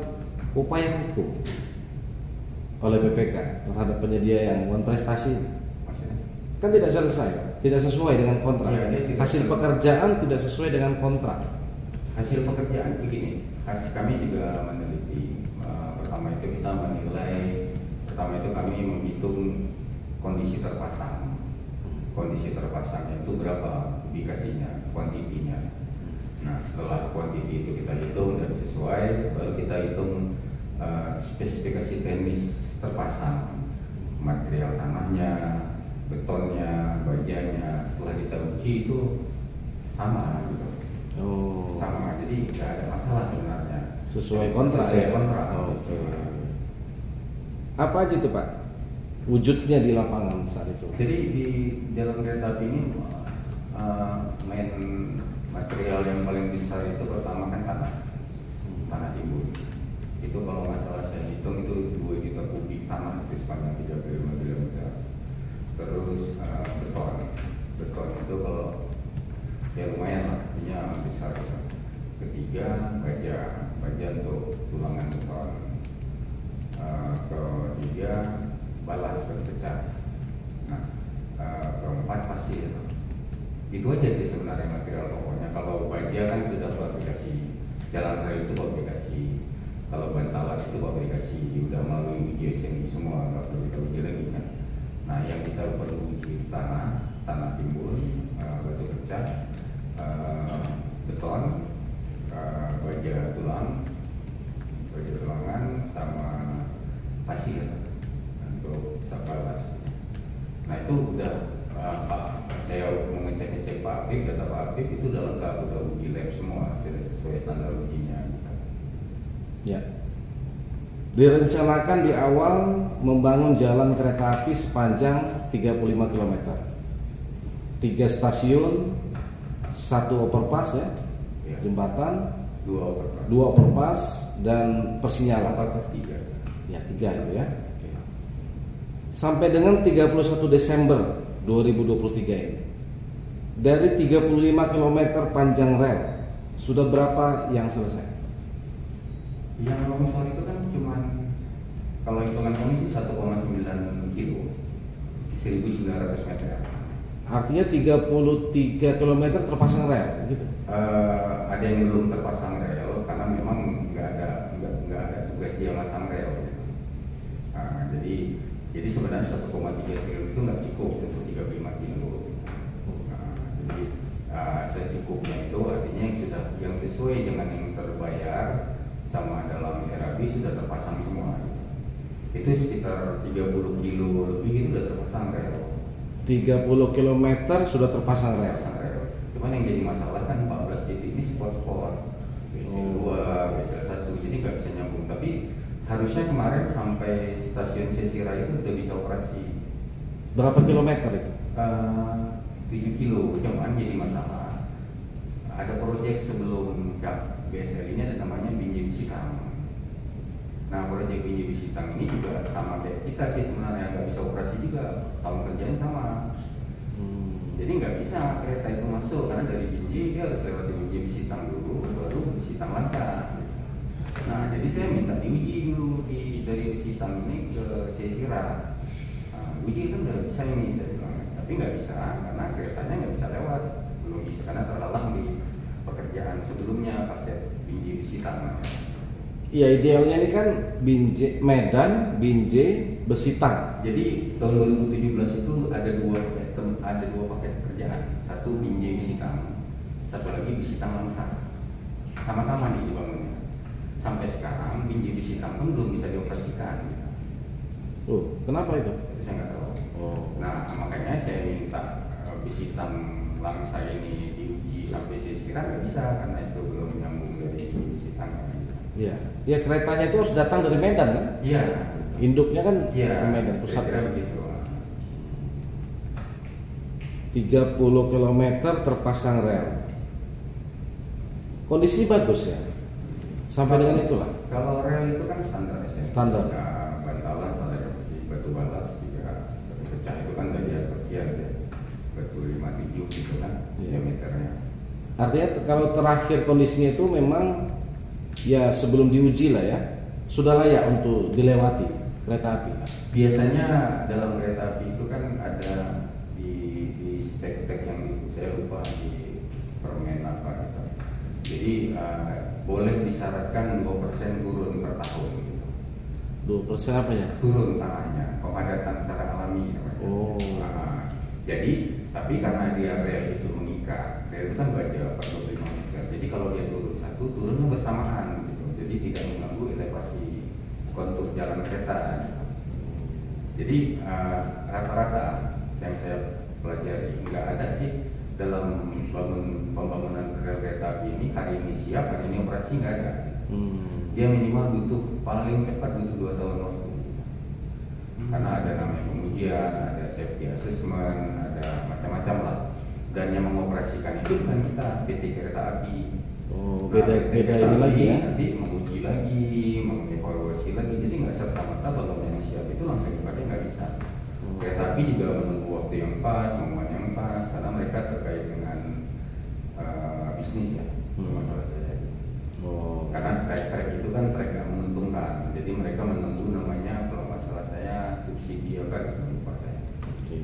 upaya hukum oleh BPK terhadap penyedia yang membuat prestasi? Maksudnya? Kan tidak selesai, tidak sesuai dengan kontrak. Ya, hasil pekerjaan tidak sesuai dengan kontrak. Hasil pekerjaan begini, kami juga meneliti. Pertama itu kita menilai, pertama itu kami menghitung kondisi terpasang. Kondisi terpasangnya itu berapa ubikasinya, kuantitinya. Nah setelah kuantiti itu kita hitung dan sesuai, baru kita hitung spesifikasi teknis terpasang, material tanahnya, betonnya, bajanya. Setelah kita uji itu sama gitu. Sama, jadi tidak ada masalah sebenarnya. Sesuai kontrak. Sesuai kontrak. Apa aja itu Pak wujudnya di lapangan saat itu? Jadi di jalan kereta api ini main material yang paling besar itu pertama kan tanah timbun. Itu kalau nggak salah saya hitung itu 2 juta kubik tanah itu sepanjang 35 km. Terus beton itu kalau ya lumayan lah, artinya besar. Ketiga Itu aja sih sebenarnya material pokoknya. Kalau baja kan sudah fabrikasi, jalan rel itu fabrikasi, kalau bantalan itu fabrikasi, udah melalui uji SNI semua, nggak perlu kita uji lagi kan. Nah yang kita perlu uji tanah timbun, batu pecah, beton, baja tulangan sama pasir untuk sabalas. Nah itu udah saya mau ngecek Pak Afif, data Pak Afif itu udah lengkap, udah uji lab semua, sudah sesuai standar ujinya. Ya. Direncanakan di awal membangun jalan kereta api sepanjang 35 km. 3 stasiun, 1 overpass ya, jembatan, 2 overpass dan persinyalan. Overpass 3. Ya, 3 itu ya. Oke. Sampai dengan 31 Desember 2023 ini. Dari 35 km panjang rel, sudah berapa yang selesai? Yang longsor itu kan cuman, kalau hitungan kami sih 1,9 kilo, 1.900 meter. Artinya 33 km terpasang rel, gitu? Ada yang belum terpasang rel karena memang nggak ada tugas dia masang rel. Jadi sebenarnya 1,3 kilo itu nggak cukup untuk 35 kilo. Jadi secukupnya itu artinya yang sesuai dengan yang terbayar sama dalam RAB sudah terpasang semua. Itu sekitar 30 kilo lebih itu sudah terpasang rel. 30 km sudah terpasang rel. Cuman yang jadi masalah kan 14 titik ini spot-spot, BSL 2, BSL 1, jadi nggak bisa nyambung. Tapi harusnya kemarin sampai stasiun Sesira itu udah bisa operasi. Berapa kilometer itu? 7 kilo, cuman jadi masalah. Ada proyek sebelum BSL ini ada namanya Binjai Sitang. Nah proyek Binjai Sitang ini juga sama kayak kita sih sebenarnya, nggak bisa operasi juga, tahun kerjanya sama. Jadi nggak bisa kereta itu masuk karena dari Binjai dia harus lewat Binjai Sitang dulu, baru Sitang Langsa. Nah jadi saya minta diuji dulu dari Sitang ini ke Sesira. Uji itu nggak bisa ini saya bilang, tapi nggak bisa karena keretanya nggak bisa lewat, belum bisa karena terhalang di pekerjaan sebelumnya pakai Binjai Sitang. Ya idealnya ini kan Binjai, Medan, Binjai, Besitang. Jadi tahun 2017 itu ada dua paket pekerjaan, satu Binjai Besitang, satu lagi Besitang Langsa, sama-sama nih dibangunnya. Sampai sekarang Binjai Besitang pun belum bisa dioperasikan. Oh, kenapa itu? Itu saya nggak tahu. Oh. Nah makanya saya minta Besitang Langsa ini diuji sampai Sesira, nggak bisa karena itu belum nyambung dari Besitang. Iya, ya keretanya itu harus datang dari Medan kan? Iya. Induknya kan Iya. ke Medan pusat. Kira-kira begitu. 30 km terpasang rel. Kondisi bagus ya. Sampai dengan itulah. Kalau rel itu kan standar ya. Standar. Nah, bantalan standar pasti, batu balas juga. Batu pecah itu kan dari sekian ya. Batu 57 gitu kan diameternya. Artinya kalau terakhir kondisinya itu memang ya sebelum diuji lah ya, sudah layak untuk dilewati kereta api. Biasanya dalam kereta api itu kan ada di spek-spek yang saya lupa di permen apa gitu. Jadi boleh disyaratkan 2% turun per tahun gitu. 2% apa ya? Turun tanahnya, pemadatan secara alami namanya. Oh. Jadi tapi karena dia rel itu mengikat, rel itu kan baja 45 meter. Jadi kalau dia turun satu, turunnya bersamaan gitu. Jadi tidak mengganggu elevasi kontur jalan kereta. Jadi rata-rata yang saya pelajari nggak ada sih dalam pembangunan rel kereta api ini hari ini siap, hari ini operasi nggak ada. Dia minimal butuh paling cepat butuh 2 tahun waktu. Karena ada namanya pengujian, ada safety assessment, ada macam-macam lah. Dan yang mengoperasikan itu bukan kita, PT Kereta Api. Oh, beda ini lagi ya? Nanti menguji lagi, mengevaluasi lagi. Jadi nggak serta-merta kalau yang siap itu langsung dipakai, nggak bisa. Kereta api juga menunggu waktu yang pas, momen yang pas, karena mereka terkait dengan bisnis ya. Masalah saya. Oh. Karena trek itu kan trek yang menguntungkan. Jadi mereka menunggu namanya kalau masalah saya subsidi apa gitu lupa saya. Oke.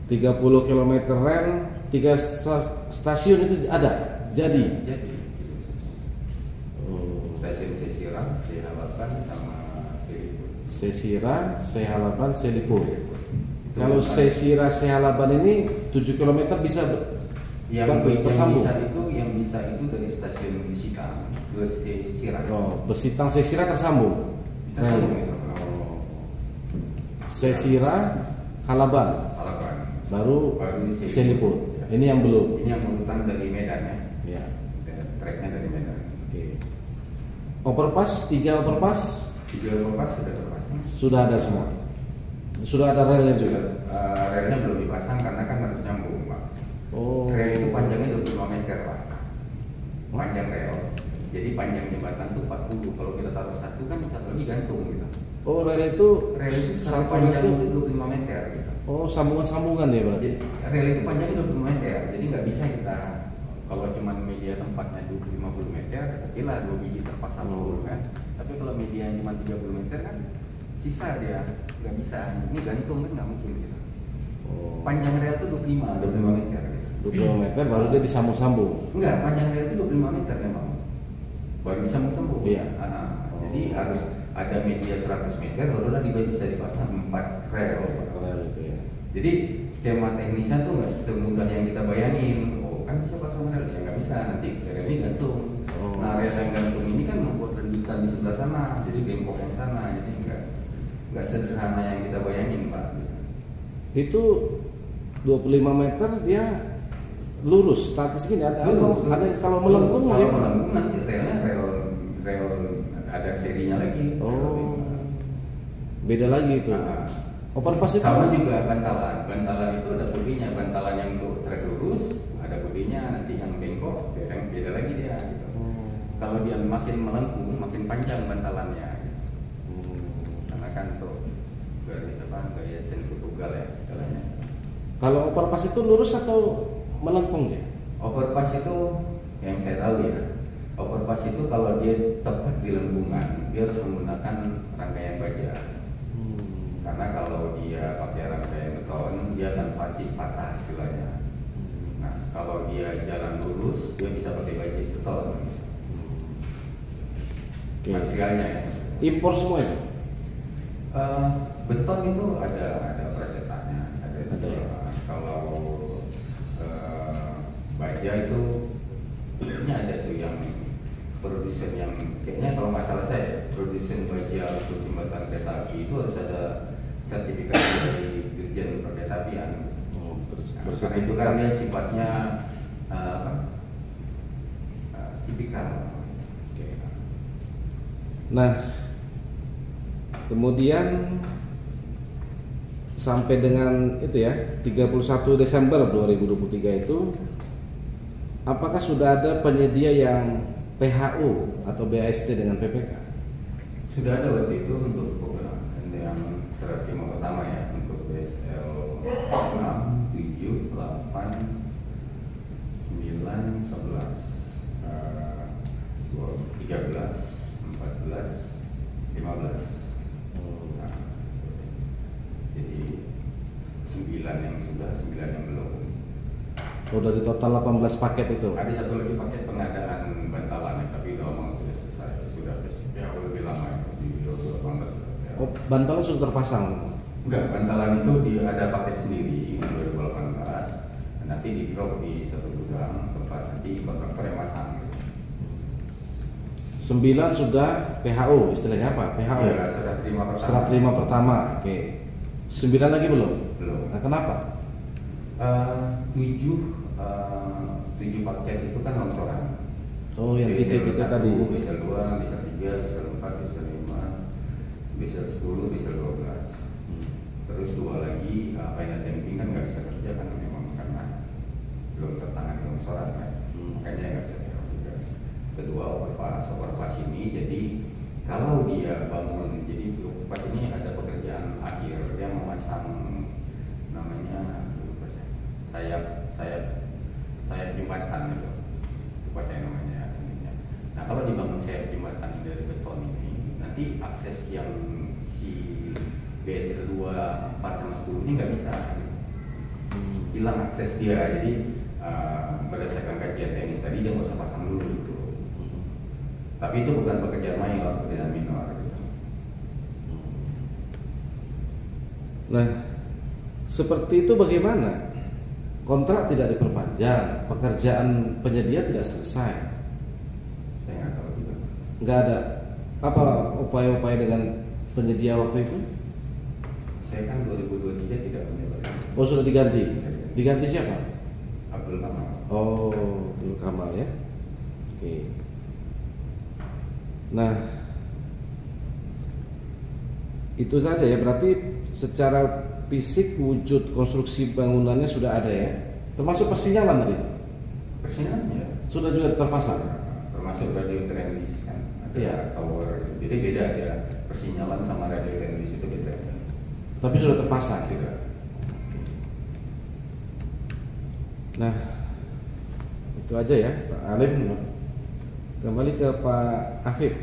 30 km rel, 3 stasiun itu ada, jadi. Stasiun Sesira, Sehalapan sama Seliput. Sesira, Sehalapan, Seliput. Kalau Sesira, Sehalapan ini 7 km bisa bagus tersambung. Yang bisa itu dari stasiun Besitang ke Sesira. Oh, Besitang Sesira tersambung. Sesira, Halaban. Baru Seliput. Ya. Ini yang belum. Ini yang urutan dari Medan ya. Ya. Treknya dari Medan. Oke. Overpass, 3 overpass 3 overpass sudah terpasang. sudah ada semua. Sudah ada relnya juga. Relnya belum dipasang karena kan harus nyambung, Pak. Oh. Rel itu panjangnya 25 meter, Pak. Panjang rel. Jadi panjang jembatan itu 40. Kalau kita taruh satu kan satu lagi gantung gitu. Oh, rel itu Satu panjang itu 25 meter gitu. Oh, sambungan-sambungan ya berarti. Jadi rel itu panjangnya 25 meter. Jadi nggak bisa kita kalau cuma media tempatnya 50 meter, oke lah 2 biji terpasang dulu kan. Tapi kalau media cuma 30 meter kan sisa dia nggak bisa. Ini gantung kan nggak mungkin gitu. Oh. Panjang rel itu 25 meter gitu. 25 meter baru dia disambung-sambung. Enggak, panjang rel itu 25 meter memang. Baru disambung-sambung. Iya. Jadi harus ada media 100 meter barulah bisa dipasang 4 rel. Rel itu ya. Jadi skema teknisnya tuh nggak semudah yang kita bayangin. Oh kan bisa pasang rel, ya nggak bisa, nanti rel ini gantung. Oh. Nah rel yang gantung ini kan membuat rendikan di sebelah sana, jadi bengkok yang sana, jadi nggak sederhana yang kita bayangin, Pak. Itu 25 meter dia lurus, statis gini ada kalau melengkung kalau ya? melengkung nanti relnya rel ada serinya lagi. Oh. Beda lagi itu. Overpass itu Sama juga bantalan itu ada bodinya, bantalan yang untuk trek lurus ada bodinya, nanti yang bengkok yang beda lagi dia gitu. Kalau dia makin melengkung makin panjang bantalannya gitu. Karena kan tuh gaya sentrifugal ya istilahnya. Kalau overpass itu lurus atau melengkung dia? Overpass itu yang saya tahu ya, overpass itu kalau dia tepat di lengkungan dia harus menggunakan rangkaian baja. Karena kalau dia pakai rangkaian beton, dia akan patah istilahnya. Nah, kalau dia jalan lurus, dia bisa pakai baja beton. Oke. Materialnya. Impor semua itu? Beton itu ada percetakannya, ada. Kalau baja itu, ini ada tuh yang produsen yang kayaknya kalau nggak salah saya, produsen baja untuk jembatan kereta api itu harus ada sertifikasi dari Dirjen Perkeretapian. Karena itu kan dia sifatnya tipikal. Nah, kemudian sampai dengan itu ya 31 Desember 2023 itu apakah sudah ada penyedia yang PHU atau BAST dengan PPK? Sudah ada waktu itu untuk yang serat terima pertama ya, untuk BSL 6, 7, 8, 9, 11, 13, 14, 15. Nah, jadi 9 yang sudah, 9 yang belum. Oh, dari total 18 paket itu? Ada satu lagi paket pengadaan bantalan, tapi lama sudah selesai, sudah lebih lama di 2018. Oh, bantalan sudah terpasang? Enggak, bantalan itu ada paket sendiri 2018. Nanti di drop di satu gudang tempat nanti kontraktor yang masang. 9 sudah PHU, istilahnya apa? PHU? Ya, serah terima pertama. Serah terima pertama, oke. 9 lagi belum? Belum. Nah, kenapa? 7 paket itu kan longsoran. Oh, yang titik-titik tadi. BSL 2, BSL 3, BSL 4, BSL 5, BSL 10, BSL 12. Terus 2 lagi, final damping kan nggak bisa kerja kan memang karena belum tertangani longsoran kan. Makanya nggak bisa kerja juga. Kedua, overpass ini jadi kalau dia bangun, jadi overpass ini ada pekerjaan akhir, dia memasang namanya sayap jembatan itu, apa saya namanya ininya. Nah kalau dibangun sayap jembatan ini dari beton ini, nanti akses yang si BSL 2, 4 sama 10 ini nggak bisa. hilang akses dia. Jadi berdasarkan kajian teknis tadi dia nggak usah pasang dulu gitu. Tapi itu bukan pekerjaan mayor, pekerjaan minor gitu. Nah, seperti itu bagaimana? Kontrak tidak diperpanjang, pekerjaan penyedia tidak selesai. Saya nggak tahu juga. Nggak ada apa upaya-upaya dengan penyedia waktu itu? Saya kan 2023 tidak menjabat. Oh, sudah diganti. Diganti siapa? Abdul Kamal. Oh, Abdul Kamal ya. Oke. Nah, itu saja ya, berarti secara fisik wujud konstruksi bangunannya sudah ada ya, termasuk persinyalan tadi itu. Persinyalannya Sudah juga terpasang. termasuk radio trendis kan, ada Iya. tower. Jadi beda ya, persinyalan sama radio trendis itu beda. Tapi sudah terpasang. Sudah. Nah, itu aja ya Pak Alim. Kembali ke Pak Afif.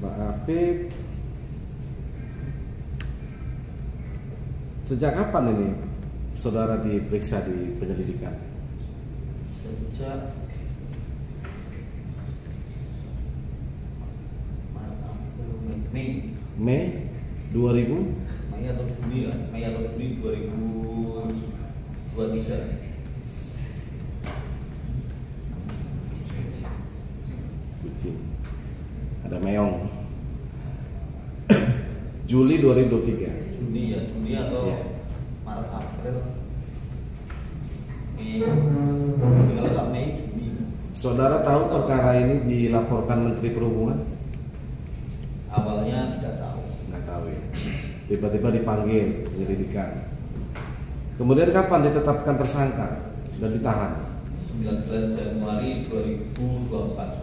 Pak Afif, sejak kapan ini saudara diperiksa di penyelidikan? Sejak Mei 2000? Mei atau Juni ya, Mei atau Juni 2023. Kucing. Ada meong. Juli 2023. Juni ya, Juni atau Ya. Maret April. Mei, kalau nggak Mei Juni. Saudara tahu perkara ini dilaporkan Menteri Perhubungan? Awalnya tidak tahu. Nggak tahu ya. Tiba-tiba dipanggil penyelidikan. Kemudian kapan ditetapkan tersangka dan ditahan? 19 Januari 2024.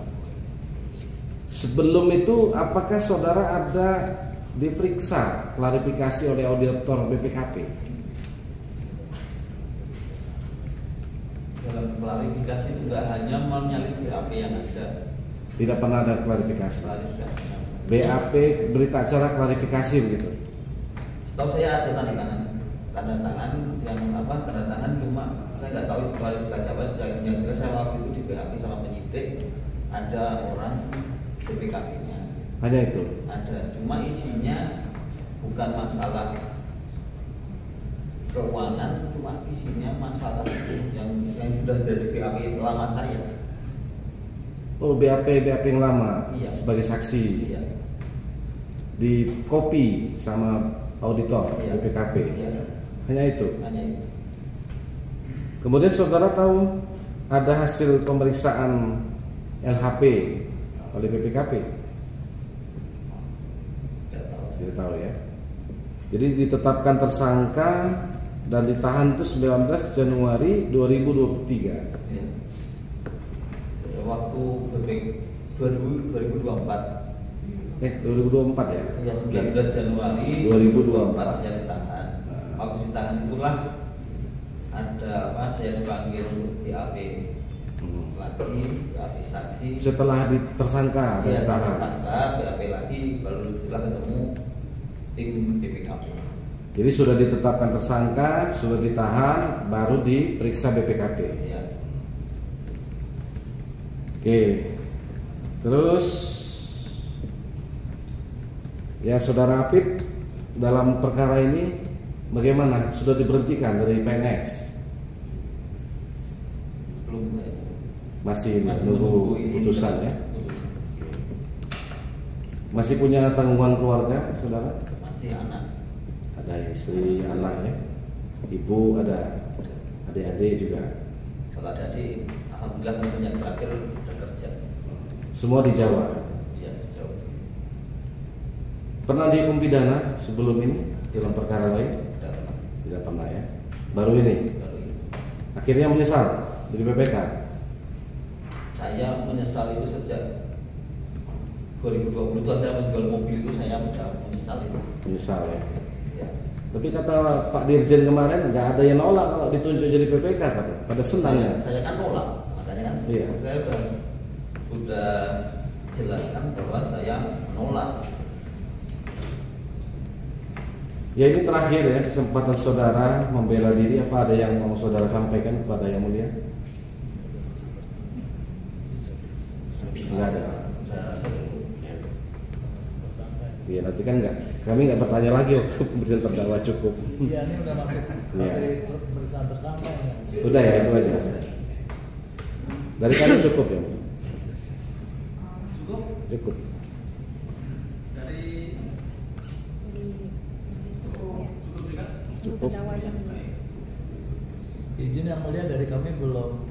Sebelum itu apakah saudara ada diperiksa klarifikasi oleh auditor BPKP? Dalam klarifikasi itu nggak hanya menyalip BAP yang ada. Tidak pernah ada klarifikasi. Klarifikasi. BAP berita acara klarifikasi begitu. Setahu saya ada tanda tangan yang apa, tanda tangan, cuma saya nggak tahu itu klarifikasi apa. Yang jelas saya waktu itu di BAP sama penyidik ada orang BPKP-nya. Hanya itu. Ada, cuma isinya bukan masalah keuangan, cuma isinya masalah yang sudah ada di BAP selama saya. Oh, BAP yang lama. Iya. Sebagai saksi. Iya. Di copy sama auditor Iya. BPKP. Iya. Hanya itu. Hanya itu. Kemudian saudara tahu ada hasil pemeriksaan LHP oleh BPKP? Tidak tahu. Tidak tahu ya. Jadi ditetapkan tersangka dan ditahan itu 19 Januari 2023. Ya. Waktu 2024. 2024 ya? Ya, Oke. 19 Januari 2024 saya ditahan. Nah. Waktu ditahan itulah ada apa? Saya dipanggil BAP lagi, BAP saksi. Setelah tersangka dan Ya, ditahan. tersangka BAP lagi, baru setelah ketemu tim BPKP. Jadi sudah ditetapkan tersangka, sudah ditahan, baru diperiksa BPKP. Ya. Oke. Terus ya saudara Apip dalam perkara ini bagaimana? Sudah diberhentikan dari PNS? Belum. Masih Masih menunggu menunggu ini. putusan ya? Putusan. Masih punya tanggungan keluarga saudara? Masih anak. Ada istri, anak ya? Ibu ada, adik-adik juga. Kalau ada adik, alhamdulillah yang terakhir sudah kerja. Semua di Jawa. Iya, jauh. Pernah dihukum pidana sebelum ini dalam perkara lain? Tidak pernah. Tidak pernah ya. Baru ini. Baru ini. Akhirnya menyesal dari BPK. Saya menyesal itu sejak 2020 itu saya menjual mobil itu, saya sudah menyesal itu. Menyesal ya. Ya. Tapi kata Pak Dirjen kemarin nggak ada yang nolak kalau ditunjuk jadi PPK kata. Pada senang ya. Saya kan nolak, makanya kan Iya. saya sudah jelaskan bahwa saya menolak. Ya ini terakhir ya kesempatan saudara membela diri. Apa ada yang mau saudara sampaikan kepada yang mulia? Enggak ada. Iya nanti kan kami nggak bertanya lagi waktu pemeriksaan terdakwa cukup. Iya ini udah masuk Iya. dari pemeriksaan tersangka ya. Udah ya itu aja. Dari kami cukup ya. Cukup? Cukup. Dari Cukup. izin yang mulia dari kami belum